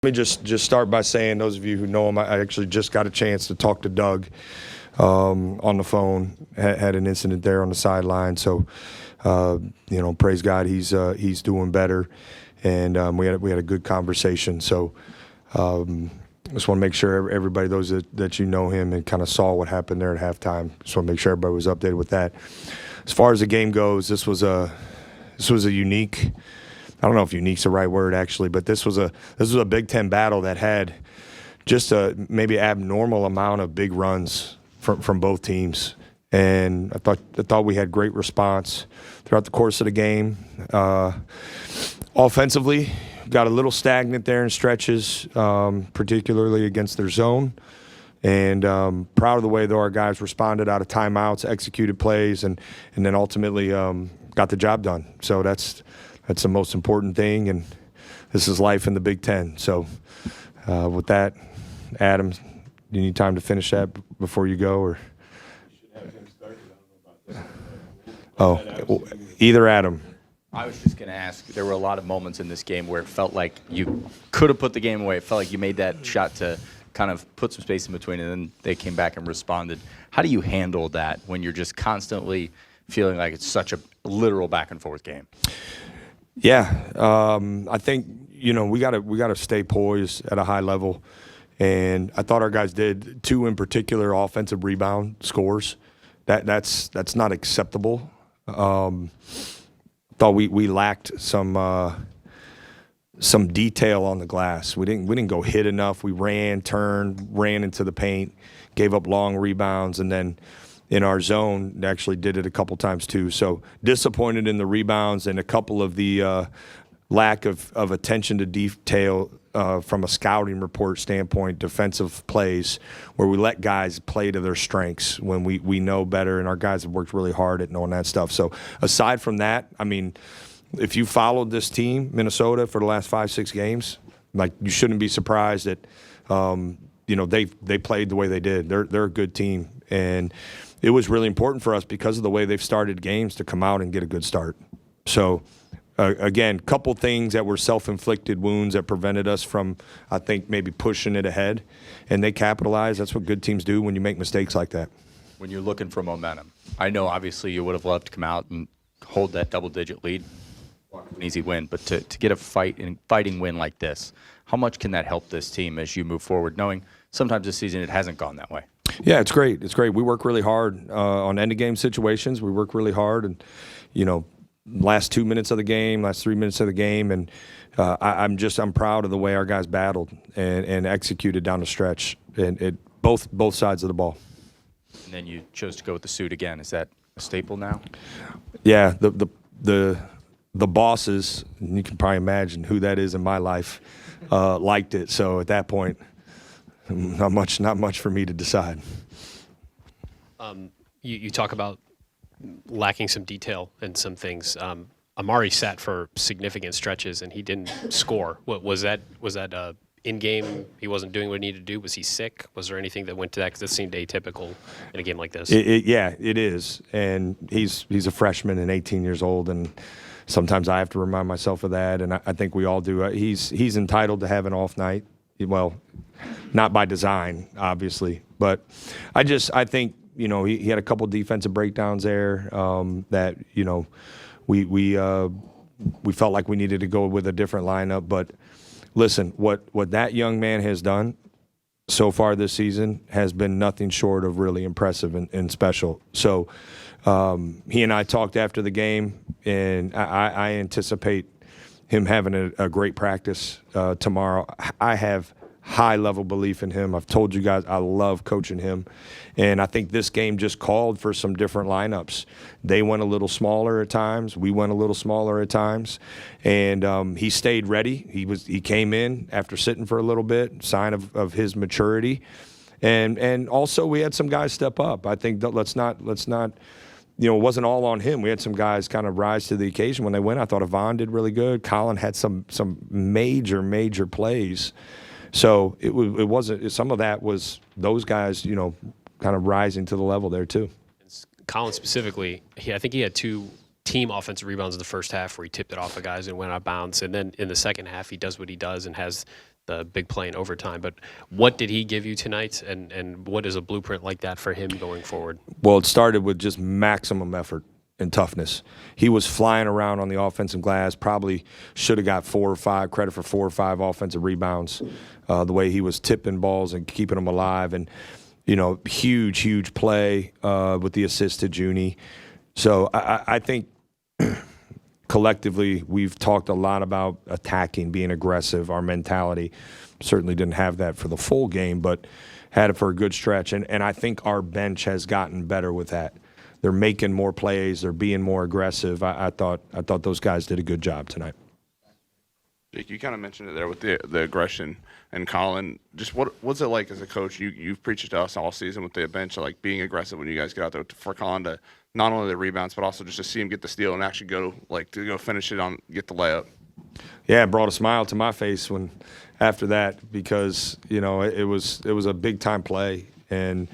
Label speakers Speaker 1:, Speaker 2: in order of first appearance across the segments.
Speaker 1: Let me just start by saying, those of you who know him, I actually just got a chance to talk to Doug on the phone. Had an incident there on the sideline, so praise God, he's doing better, and we had a good conversation. So just want to make sure everybody, those that you know him and kind of saw what happened there at halftime, just want to make sure everybody was updated with that. As far as the game goes, this was a unique. I don't know if unique's the right word actually, but this was a Big Ten battle that had just a maybe abnormal amount of big runs from both teams, and I thought we had great response throughout the course of the game. Offensively, got a little stagnant there in stretches, particularly against their zone, and proud of the way though our guys responded out of timeouts, executed plays, and then ultimately got the job done. So that's the most important thing, and this is life in the Big Ten. So with that, Adam, do you need time to finish that before you go? Or either Adam.
Speaker 2: I was just going to ask, there were a lot of moments in this game where it felt like you could have put the game away. It felt like you made that shot to kind of put some space in between, and then they came back and responded. How do you handle that when you're just constantly feeling like it's such a literal back-and-forth game?
Speaker 1: Yeah, I think we gotta stay poised at a high level, and I thought our guys did. Two in particular offensive rebound scores. That's not acceptable. Thought we lacked some detail on the glass. We didn't go hit enough. We ran into the paint, gave up long rebounds, and then in our zone, actually did it a couple times too. So disappointed in the rebounds and a couple of the lack of attention to detail from a scouting report standpoint, defensive plays, where we let guys play to their strengths when we know better, and our guys have worked really hard at knowing that stuff. So aside from that, I mean, if you followed this team, Minnesota, for the last 5-6 games, like, you shouldn't be surprised that they played the way they did. They're a good team, and it was really important for us because of the way they've started games to come out and get a good start. So, again, couple things that were self-inflicted wounds that prevented us from, I think, maybe pushing it ahead, and they capitalized. That's what good teams do when you make mistakes like that.
Speaker 2: When you're looking for momentum, I know obviously you would have loved to come out and hold that double-digit lead, an easy win, but to get a fighting win like this, how much can that help this team as you move forward, knowing sometimes this season it hasn't gone that way?
Speaker 1: Yeah, it's great. It's great. We work really hard on end-of-game situations. We work really hard, and last 2 minutes of the game, last 3 minutes of the game, and I'm proud of the way our guys battled and executed down the stretch, and both sides of the ball.
Speaker 2: And then you chose to go with the suit again. Is that a staple now?
Speaker 1: Yeah, the bosses, and you can probably imagine who that is in my life, liked it. So at that point, not much for me to decide.
Speaker 3: You talk about lacking some detail in some things. Amari sat for significant stretches and he didn't score. What was that in game? He wasn't doing what he needed to do. Was he sick? Was there anything that went to that? Because this seemed atypical in a game like this.
Speaker 1: Yeah, it is. And he's a freshman and 18 years old, and sometimes I have to remind myself of that, and I think we all do. He's entitled to have an off night. Well, not by design, obviously, but I think he had a couple defensive breakdowns there that we felt like we needed to go with a different lineup. But listen, what that young man has done so far this season has been nothing short of really impressive and special. So he and I talked after the game, and I anticipate him having a great practice tomorrow. I have high-level belief in him. I've told you guys I love coaching him, and I think this game just called for some different lineups. They went a little smaller at times. We went a little smaller at times, and he stayed ready. He came in after sitting for a little bit, sign of his maturity, and also we had some guys step up. I think that let's not. It wasn't all on him. We had some guys kind of rise to the occasion when they went. I thought Yvonne did really good. Colin had some major plays. So it wasn't. Some of that was those guys, kind of rising to the level there too.
Speaker 3: Colin specifically, I think he had 2 team offensive rebounds in the first half where he tipped it off of guys and went out of bounds. And then in the second half, he does what he does and has the big play in overtime. But what did he give you tonight, and what is a blueprint like that for him going forward?
Speaker 1: Well, it started with just maximum effort and toughness. He was flying around on the offensive glass, probably should have got credit for 4 or 5 offensive rebounds, the way he was tipping balls and keeping them alive. And, huge play with the assist to Junie. So I think collectively we've talked a lot about attacking, being aggressive, our mentality. Certainly didn't have that for the full game, but had it for a good stretch. And I think our bench has gotten better with that. They're making more plays. They're being more aggressive. I thought those guys did a good job tonight.
Speaker 4: Jake, you kind of mentioned it there with the aggression, and Colin, just what's it like as a coach? You've preached it to us all season with the bench, like being aggressive when you guys get out there, for Colin to not only the rebounds but also just to see him get the steal and actually go finish it get the layup.
Speaker 1: Yeah, it brought a smile to my face after that, because it was a big time play, and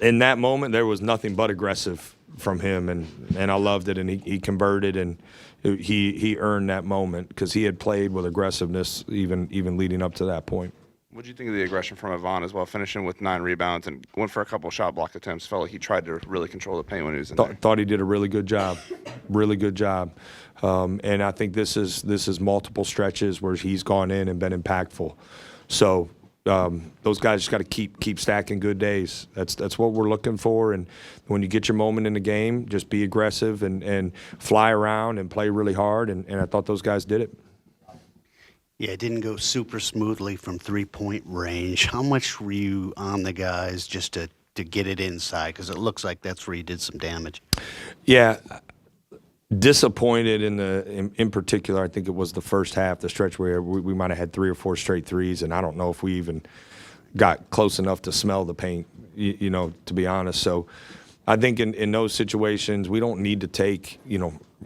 Speaker 1: in that moment there was nothing but aggressive from him, and I loved it, and he converted, and he earned that moment because he had played with aggressiveness even leading up to that point.
Speaker 4: What do you think of the aggression from Yvonne as well, finishing with 9 rebounds and went for a couple of shot block attempts? Felt like he tried to really control the paint when he was in there.
Speaker 1: Thought he did a really good job, and I think this is multiple stretches where he's gone in and been impactful. So those guys just got to keep stacking good days. That's what we're looking for. And when you get your moment in the game, just be aggressive and fly around and play really hard. And I thought those guys did it.
Speaker 5: Yeah, it didn't go super smoothly from 3-point range. How much were you on the guys just to get it inside? Because it looks like that's where you did some damage.
Speaker 1: Yeah, disappointed in particular. I think it was the first half, the stretch where we might have had 3 or 4 straight threes, and I don't know if we even got close enough to smell the paint, to be honest. So I think in those situations, we don't need to take,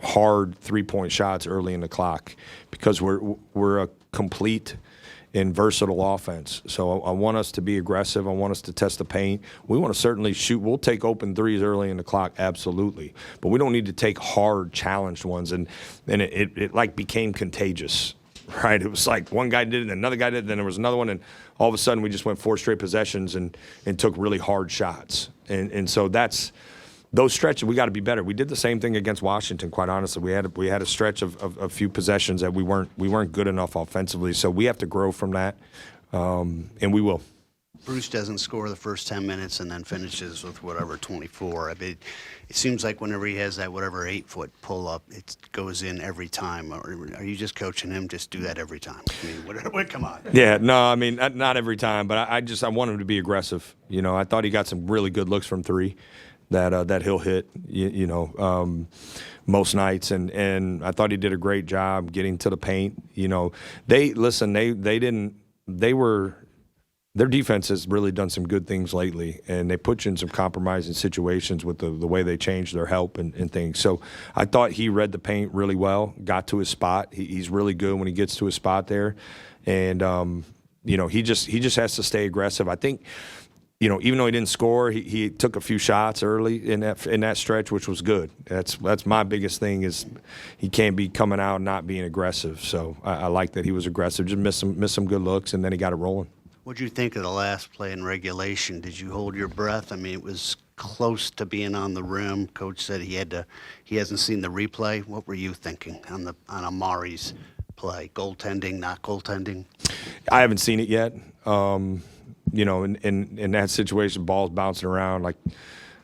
Speaker 1: hard 3-point shots early in the clock, because we're a complete and versatile offense. So I want us to be aggressive. I want us to test the paint. We want to certainly shoot. We'll take open threes early in the clock, absolutely. But we don't need to take hard, challenged ones. And it like became contagious, right? It was like one guy did it, and another guy did it, then there was another one, and all of a sudden we just went 4 straight possessions and took really hard shots. And so those stretches, we got to be better. We did the same thing against Washington, quite honestly. We had a stretch of a few possessions that we weren't good enough offensively. So we have to grow from that, and we will.
Speaker 5: Bruce doesn't score the first 10 minutes and then finishes with 24. I mean, it seems like whenever he has that 8-foot pull-up, it goes in every time. Are you just coaching him? Just do that every time. I mean, come on.
Speaker 1: Yeah, no, I mean, not every time, but I want him to be aggressive. I thought he got some really good looks from 3. That he'll hit, most nights, and I thought he did a great job getting to the paint. Their defense has really done some good things lately, and they put you in some compromising situations with the way they changed their help and things. So I thought he read the paint really well, got to his spot. He's really good when he gets to his spot there, and he just has to stay aggressive. I think. Even though he didn't score, he took a few shots early in that stretch, which was good. That's my biggest thing, is he can't be coming out and not being aggressive. So I like that he was aggressive. Just missed some good looks, and then he got it rolling.
Speaker 5: What did you think of the last play in regulation? Did you hold your breath? I mean, it was close to being on the rim. Coach said he hasn't seen the replay. What were you thinking on Amari's play? Goaltending, not goaltending?
Speaker 1: I haven't seen it yet. In that situation, balls bouncing around, like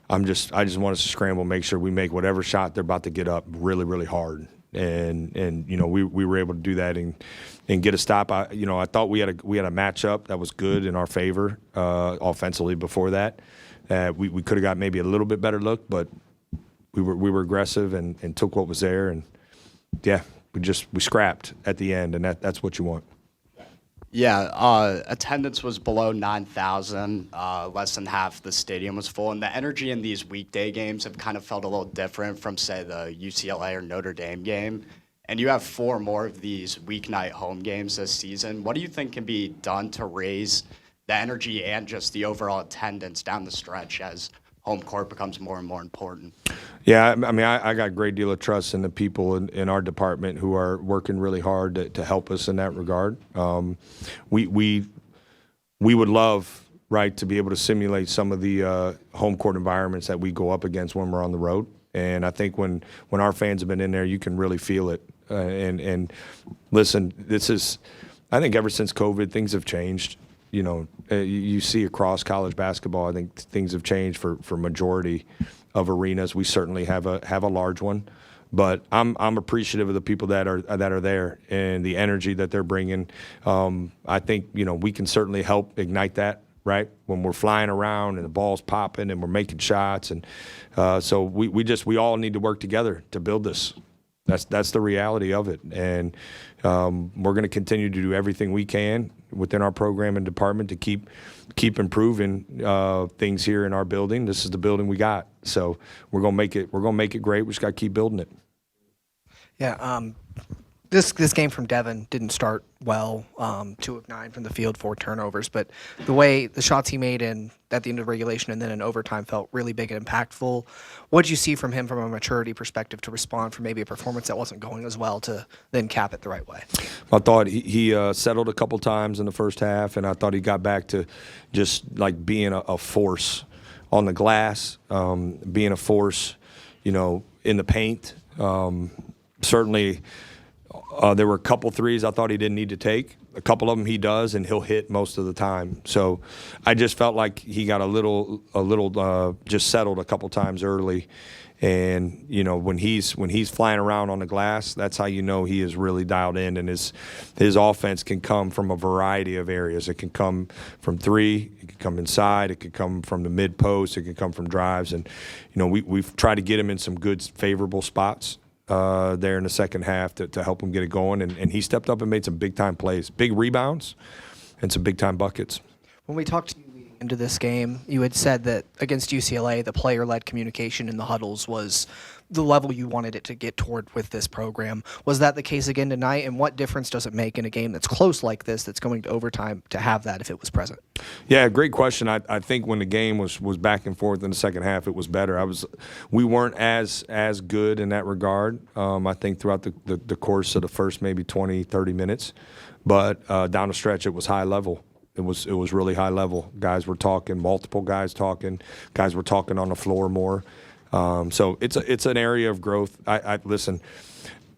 Speaker 1: I just want us to scramble, make sure we make whatever shot they're about to get up really, really hard. And we were able to do that and get a stop. I thought we had a matchup that was good in our favor offensively before that. We could have got maybe a little bit better look, but we were aggressive and took what was there, and yeah, we scrapped at the end, and that's what you want.
Speaker 6: Yeah, attendance was below 9,000. Less than half the stadium was full, and the energy in these weekday games have kind of felt a little different from, say, the UCLA or Notre Dame game. And you have 4 more of these weeknight home games this season. What do you think can be done to raise the energy and just the overall attendance down the stretch as home court becomes more and more important?
Speaker 1: Yeah, I mean, I got a great deal of trust in the people in our department who are working really hard to help us in that regard. We would love, right, to be able to simulate some of the home court environments that we go up against when we're on the road. And I think when our fans have been in there, you can really feel it. And listen, I think ever since COVID, things have changed. You know, you see across college basketball, I think things have changed for majority of arenas. We certainly have a large one, but I'm appreciative of the people that are there and the energy that they're bringing. I think, you know, we can certainly help ignite that, right, when we're flying around and the ball's popping and we're making shots, and so we all need to work together to build this. That's the reality of it, and we're going to continue to do everything we can within our program and department to keep improving things here in our building. This is the building we got, so we're going to make it great. We just got to keep building it.
Speaker 7: Yeah, this game from Devin didn't start well. 2 of 9 from the field, 4 turnovers. But the way the shots he made at the end of regulation and then in overtime felt really big and impactful. What did you see from him from a maturity perspective to respond from maybe a performance that wasn't going as well to then cap it the right way?
Speaker 1: I thought he settled a couple times in the first half, and I thought he got back to just like being a force on the glass, being a force, you know, in the paint. Certainly. There were a couple threes I thought he didn't need to take. A couple of them he does, and he'll hit most of the time. So I just felt like he got a little just settled a couple times early. And, you know, when he's flying around on the glass, that's how you know he is really dialed in. And his offense can come from a variety of areas. It can come from three. It can come inside. It can come from the mid post. It can come from drives. And, you know, we've tried to get him in some good, favorable spots there in the second half to help him get it going. And he stepped up and made some big-time plays, big rebounds, and some big-time buckets.
Speaker 7: When we talked to you leading into this game, you had said that against UCLA, the player-led communication in the huddles was the level you wanted it to get toward with this program. Was that the case again tonight? And what difference does it make in a game that's close like this, that's going to overtime, to have that if it was present?
Speaker 1: Yeah, great question. I think when the game was back and forth in the second half, it was better. We weren't as good in that regard, I think, throughout the course of the first maybe 20, 30 minutes. But down the stretch, it was high level. It was really high level. Guys were talking, multiple guys talking. Guys were talking on the floor more. So it's an area of growth. Listen,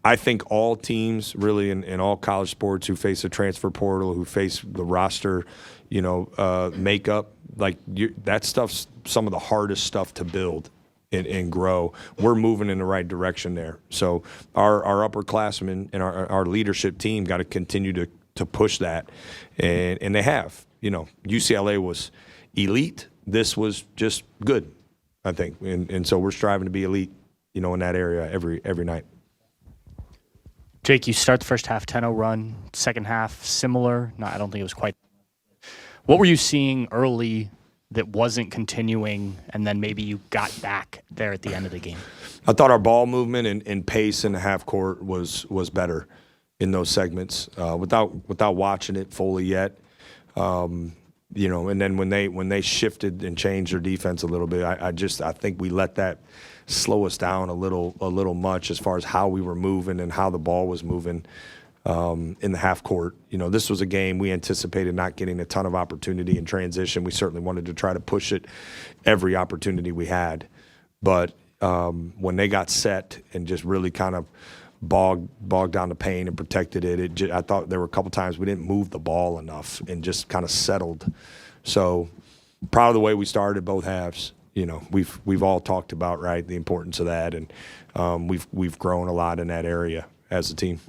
Speaker 1: I think all teams really in all college sports who face a transfer portal, who face the roster, you know, makeup, like that stuff's some of the hardest stuff to build and grow. We're moving in the right direction there. So our upperclassmen and our leadership team got to continue to push that, and they have. You know, UCLA was elite. This was just good, I think, and so we're striving to be elite, you know, in that area every night.
Speaker 8: Jake, you start the first half 10-0 run, second half similar. No, I don't think it was quite. What were you seeing early that wasn't continuing, and then maybe you got back there at the end of the game?
Speaker 1: I thought our ball movement and pace in the half court was better in those segments. Without watching it fully yet, you know, and then when they shifted and changed their defense a little bit, I think we let that slow us down a little much as far as how we were moving and how the ball was moving in the half court. You know, this was a game we anticipated not getting a ton of opportunity in transition. We certainly wanted to try to push it every opportunity we had, but when they got set and just really kind of bogged down the paint and protected it, I thought there were a couple times we didn't move the ball enough and just kind of settled. So proud of the way we started both halves. You know, we've all talked about, right, the importance of that, and we've grown a lot in that area as a team.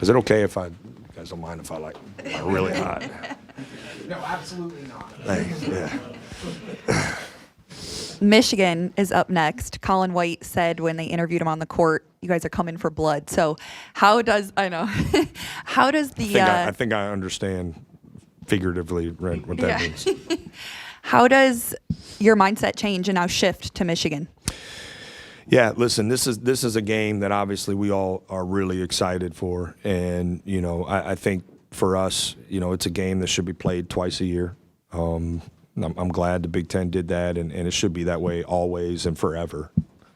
Speaker 1: Is it okay if you guys don't mind if I like really hot?
Speaker 7: No, absolutely not.
Speaker 1: Thanks. Yeah.
Speaker 9: Michigan is up next. Colin White said when they interviewed him on the court, you guys are coming for blood. So how does the
Speaker 1: I think I understand figuratively, right, what that means.
Speaker 9: How does your mindset change and now shift to Michigan?
Speaker 1: Yeah, listen, this is a game that obviously we all are really excited for, and you know, I think for us, you know, it's a game that should be played twice a year. I'm glad the Big Ten did that, and it should be that way always and forever.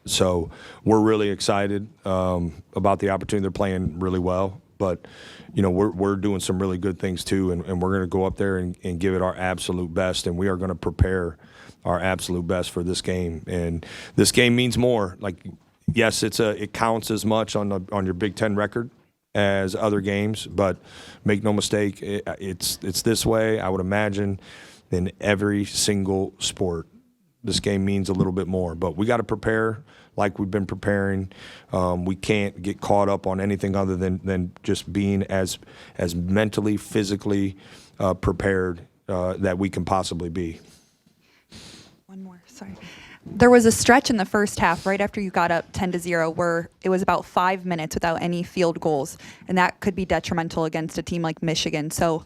Speaker 1: So we're really excited about the opportunity. They're playing really well, but we're doing some really good things too, and we're going to go up there and give it our absolute best, and we are going to prepare our absolute best for this game. And this game means more. Like, yes, it counts as much on your Big Ten record as other games, but make no mistake, it's this way. I would imagine in every single sport, this game means a little bit more. But we got to prepare like we've been preparing. We can't get caught up on anything other than just being as mentally, physically prepared that we can possibly be.
Speaker 9: One more, sorry. There was a stretch in the first half right after you got up 10-0 where it was about 5 minutes without any field goals, and that could be detrimental against a team like Michigan. So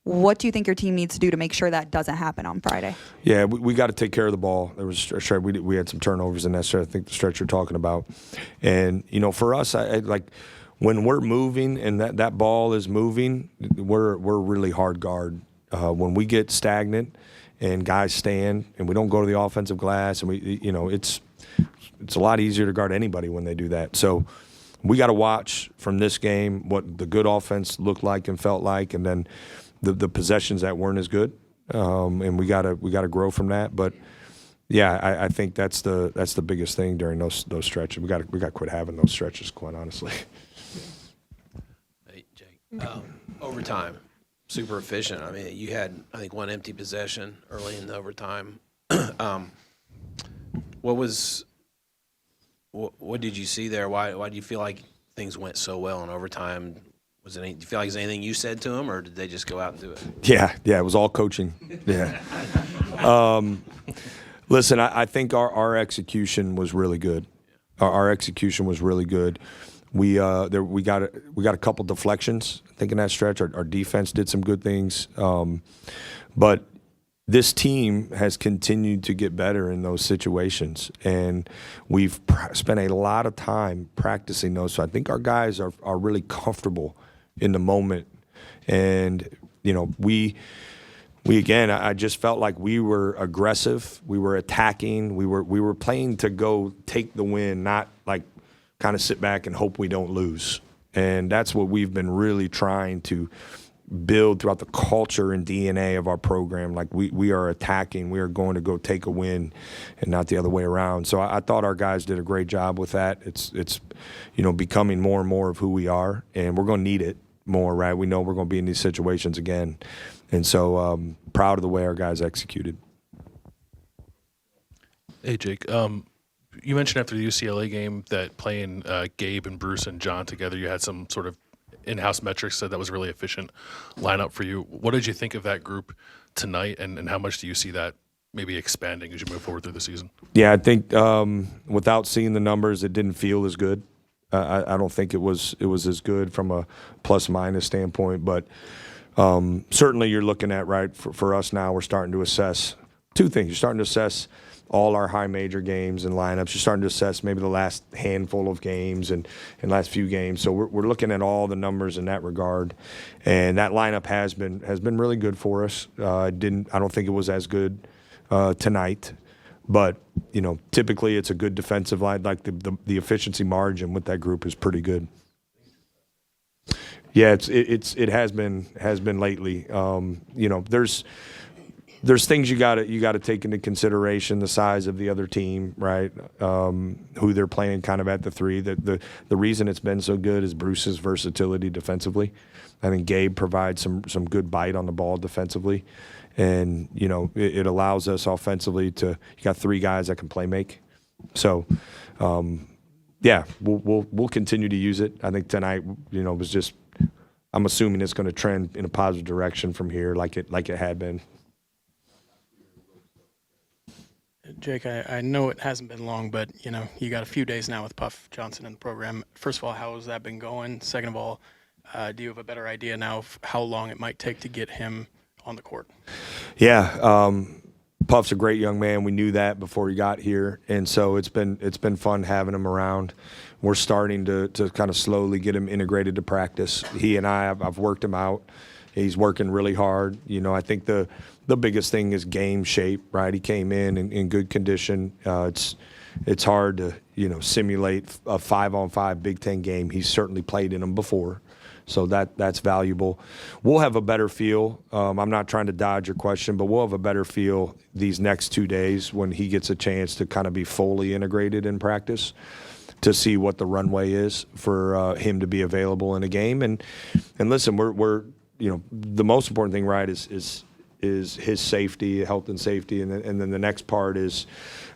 Speaker 9: what do you think your team needs to do to make sure that doesn't happen on Friday?
Speaker 1: Yeah, we got to take care of the ball. There was a stretch. We had some turnovers in that stretch. I think the stretch you're talking about. And, for us, I like when we're moving and that ball is moving, we're really hard guard. When we get stagnant and guys stand and we don't go to the offensive glass, and it's a lot easier to guard anybody when they do that. So we got to watch from this game what the good offense looked like and felt like, and then the possessions that weren't as good, and we gotta grow from that. But yeah, I think that's the biggest thing during those stretches. We got to quit having those stretches, quite honestly.
Speaker 10: Hey, Jake. Overtime, super efficient. I mean, you had, I think, one empty possession early in the overtime. What did you see there? Why do you feel like things went so well in overtime? Do you feel like there's anything you said to them, or did they just go out and do it?
Speaker 1: Yeah, it was all coaching. Yeah. Listen, I think our execution was really good. Our execution was really good. We got a couple deflections, I think, in that stretch. Our defense did some good things, but this team has continued to get better in those situations, and we've spent a lot of time practicing those. So I think our guys are really comfortable in the moment, and we again, I just felt like we were aggressive, we were attacking, we were playing to go take the win, not like kind of sit back and hope we don't lose. And that's what we've been really trying to build throughout the culture and DNA of our program. Like we are attacking, we are going to go take a win, and not the other way around. So I thought our guys did a great job with that. It's becoming more and more of who we are, and we're going to need it more, right? We know we're going to be in these situations again, and so proud of the way our guys executed.
Speaker 11: Hey, Jake. You mentioned after the UCLA game that playing Gabe and Bruce and John together, you had some sort of in-house metrics said that was a really efficient lineup for you. What did you think of that group tonight, and how much do you see that maybe expanding as you move forward through the season? Yeah, I think without seeing the numbers, it didn't feel as good. I don't think it was as good from a plus-minus standpoint, but certainly you're looking at, right, for us now, we're starting to assess two things. You're starting to assess all our high major games and lineups. You're starting to assess maybe the last handful of games and last few games. So we're looking at all the numbers in that regard, and that lineup has been really good for us. I don't think it was as good tonight, but typically it's a good defensive line. Like the efficiency margin with that group is pretty good. Yeah, it has been lately. There's things you got to take into consideration, the size of the other team, right? Who they're playing kind of at the three. The reason it's been so good is Bruce's versatility defensively. I think Gabe provides some good bite on the ball defensively, and it allows us offensively to. You got three guys that can play make, so yeah, we'll continue to use it. I think tonight was just. I'm assuming it's going to trend in a positive direction from here, like it had been.
Speaker 12: Jake, I know it hasn't been long, but you got a few days now with Puff Johnson in the program. First of all, how has that been going? Second of all, do you have a better idea now of how long it might take to get him on the court? Yeah,
Speaker 1: Puff's a great young man. We knew that before he got here, and so it's been fun having him around. We're starting to kind of slowly get him integrated to practice. He and I've worked him out. He's working really hard. I think the biggest thing is game shape, right? He came in good condition. it's hard to, simulate a 5-on-5 Big Ten game. He's certainly played in them before. So that's valuable. We'll have a better feel. I'm not trying to dodge your question, but we'll have a better feel these next 2 days when he gets a chance to kind of be fully integrated in practice to see what the runway is for him to be available in a game. And listen, we're the most important thing, right, is his safety, health and safety, and then the next part is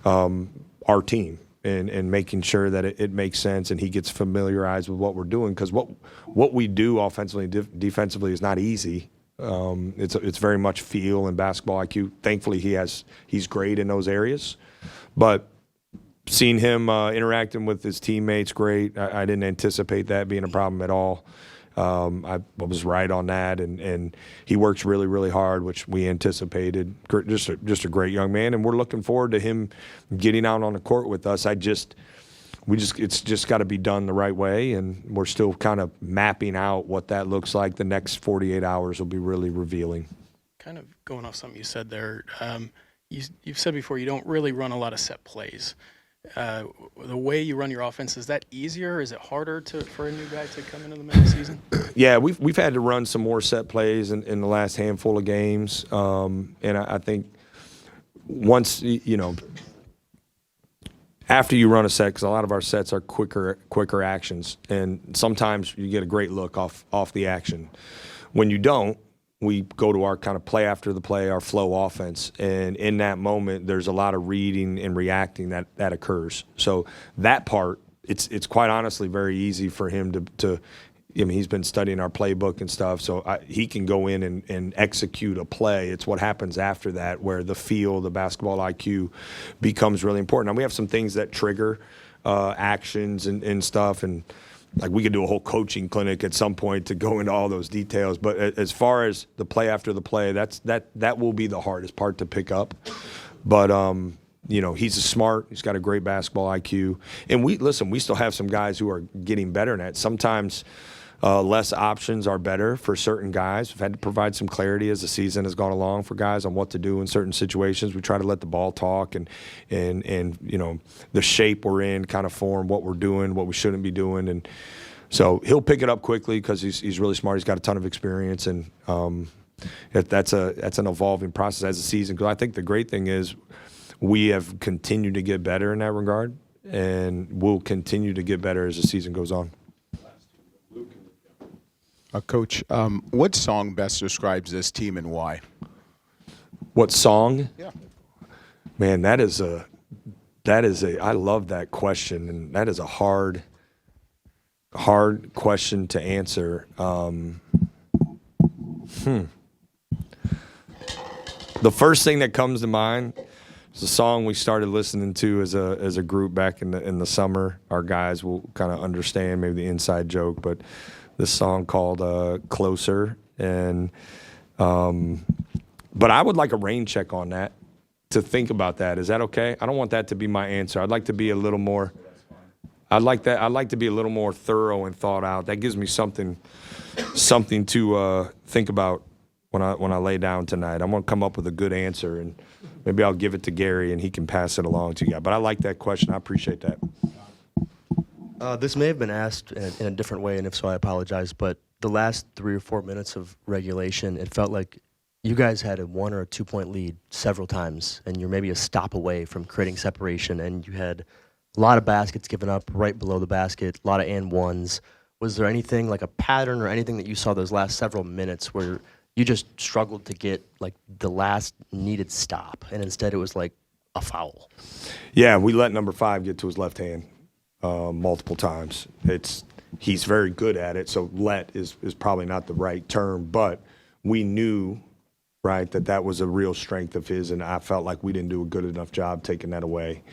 Speaker 1: our team. And making sure that it makes sense and he gets familiarized with what we're doing, because what we do offensively and defensively is not easy. It's very much feel and basketball IQ. Thankfully, he's great in those areas, but seeing him interacting with his teammates, great. I didn't anticipate that being a problem at all. I was right on that, and he works really, really hard, which we anticipated. Just a great young man, and we're looking forward to him getting out on the court with us. It's just got to be done the right way, and we're still kind of mapping out what that looks like. The next 48 hours will be really revealing.
Speaker 12: Kind of going off something you said there, you've said before you don't really run a lot of set plays. The way you run your offense, is that easier? Is it harder for a new guy to come into the middle of the season?
Speaker 1: Yeah, we've had to run some more set plays in the last handful of games, and I think once after you run a set, because a lot of our sets are quicker actions, and sometimes you get a great look off the action. When you don't, we go to our kind of play after the play, our flow offense. And in that moment, there's a lot of reading and reacting that occurs. So that part, it's quite honestly very easy for him to he's been studying our playbook and stuff, so he can go in and execute a play. It's what happens after that where the feel, the basketball IQ becomes really important. Now, we have some things that trigger actions and stuff, and like we could do a whole coaching clinic at some point to go into all those details. But as far as the play after the play, that will be the hardest part to pick up. But he's smart. He's got a great basketball IQ. And we still have some guys who are getting better in that. Sometimes less options are better for certain guys. We've had to provide some clarity as the season has gone along for guys on what to do in certain situations. We try to let the ball talk and the shape we're in kind of form what we're doing, what we shouldn't be doing. And so he'll pick it up quickly because he's really smart. He's got a ton of experience, and that's an evolving process as a season. Because I think the great thing is we have continued to get better in that regard, and we'll continue to get better as the season goes on.
Speaker 13: Coach, what song best describes this team and why?
Speaker 1: What song?
Speaker 13: Yeah.
Speaker 1: Man, that is a I love that question, and that is a hard question to answer. The first thing that comes to mind is a song we started listening to as a group back in the summer. Our guys will kind of understand maybe the inside joke, but this song called Closer. And but I would like a rain check on that to think about that. Is that okay? I don't want that to be my answer. I'd like to be a little more I'd like to be a little more thorough and thought out. That gives me something to think about when I lay down tonight. I'm going to come up with a good answer, and maybe I'll give it to Gary and he can pass it along to you guys. But I like that question. I appreciate that.
Speaker 14: This may have been asked in a different way, and if so, I apologize. But the last 3 or 4 minutes of regulation, it felt like you guys had a 1 or a 2 point lead several times, and you're maybe a stop away from creating separation, and you had a lot of baskets given up right below the basket, a lot of and ones. Was there anything like a pattern or anything that you saw those last several minutes where you just struggled to get like the last needed stop, and instead it was like a foul?
Speaker 1: Yeah, we let number 5 get to his left hand multiple times. He's very good at it, so let is probably not the right term, but we knew, right, that was a real strength of his, and I felt like we didn't do a good enough job taking that away.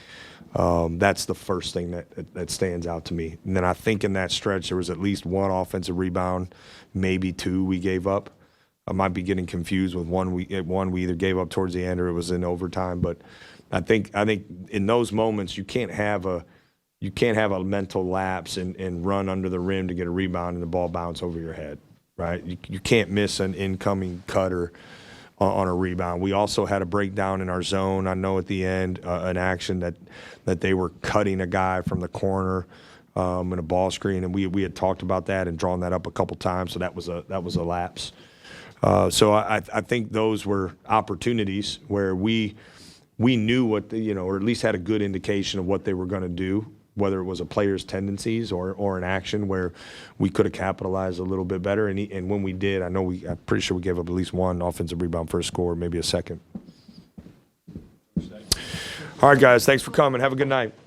Speaker 1: That's the first thing that stands out to me. And then I think in that stretch there was at least 1 offensive rebound, maybe 2 we gave up. I might be getting confused with one we either gave up towards the end or it was in overtime. But I think in those moments you can't have a mental lapse and run under the rim to get a rebound and the ball bounce over your head, right? You can't miss an incoming cut or on a rebound. We also had a breakdown in our zone. I know at the end, an action that they were cutting a guy from the corner in a ball screen, and we had talked about that and drawn that up a couple times. So that was a lapse. So I think those were opportunities where we knew what or at least had a good indication of what they were going to do, whether it was a player's tendencies or an action where we could have capitalized a little bit better. And when we did, I'm pretty sure we gave up at least one offensive rebound for a score, maybe a second. All right, guys, thanks for coming. Have a good night.